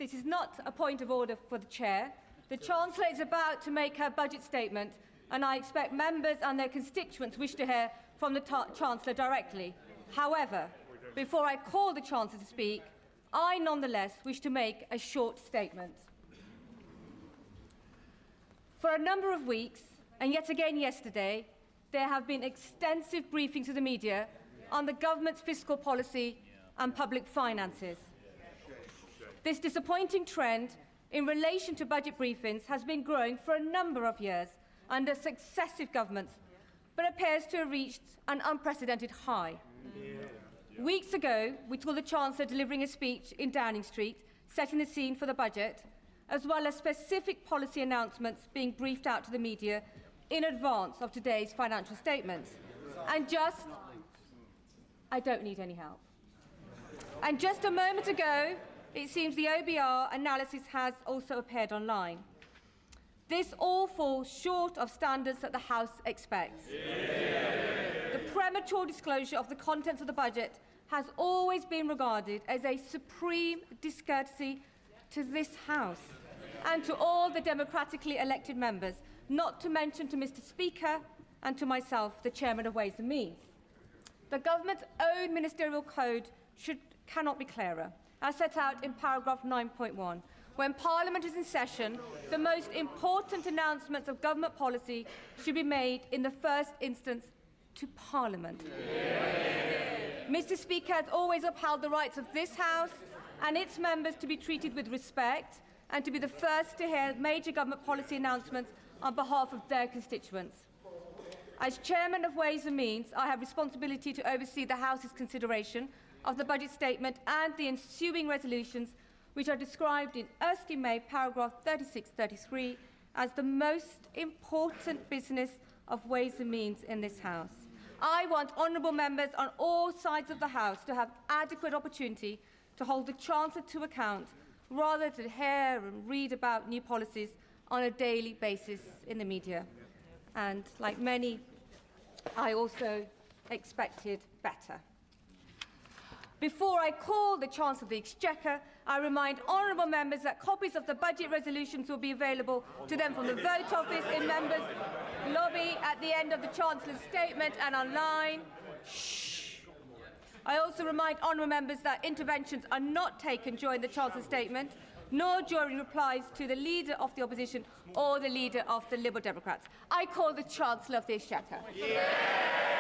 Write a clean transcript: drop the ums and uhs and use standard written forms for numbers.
this is not a point of order for the Chair. The Chancellor is about to make her budget statement, and I expect members and their constituents wish to hear from the Chancellor directly. However, before I call the Chancellor to speak, I nonetheless wish to make a short statement. For a number of weeks, and yet again yesterday, there have been extensive briefings to the media on the government's fiscal policy and public finances. This disappointing trend in relation to budget briefings has been growing for a number of years under successive governments, but appears to have reached an unprecedented high. Weeks ago, we saw the Chancellor delivering a speech in Downing Street, setting the scene for the budget, as well as specific policy announcements being briefed out to the media in advance of today's financial statements. I don't need any help. And just a moment ago, it seems the OBR analysis has also appeared online. This all falls short of standards that the House expects. The premature disclosure of the contents of the budget has always been regarded as a supreme discourtesy to this House and to all the democratically elected members, not to mention to Mr. Speaker and to myself, the Chairman of Ways and Means. The government's own ministerial code cannot be clearer, as set out in paragraph 9.1. When Parliament is in session, the most important announcements of government policy should be made in the first instance to Parliament. Mr. Speaker has always upheld the rights of this House and its members to be treated with respect and to be the first to hear major government policy announcements on behalf of their constituents. As Chairman of Ways and Means, I have responsibility to oversee the House's consideration of the budget statement and the ensuing resolutions, which are described in Erskine May paragraph 36-33 as the most important business of Ways and Means in this House. I want honourable members on all sides of the House to have adequate opportunity to hold the Chancellor to account, rather than hear and read about new policies on a daily basis in the media. And like many, I also expected better. Before I call the Chancellor of the Exchequer, I remind honourable members that copies of the budget resolutions will be available to them from the vote office in members' lobby at the end of the Chancellor's statement and online. Shh. I also remind honourable members that interventions are not taken during the Chancellor's statement, nor during replies to the Leader of the Opposition or the Leader of the Liberal Democrats. I call the Chancellor of the Exchequer. Yeah.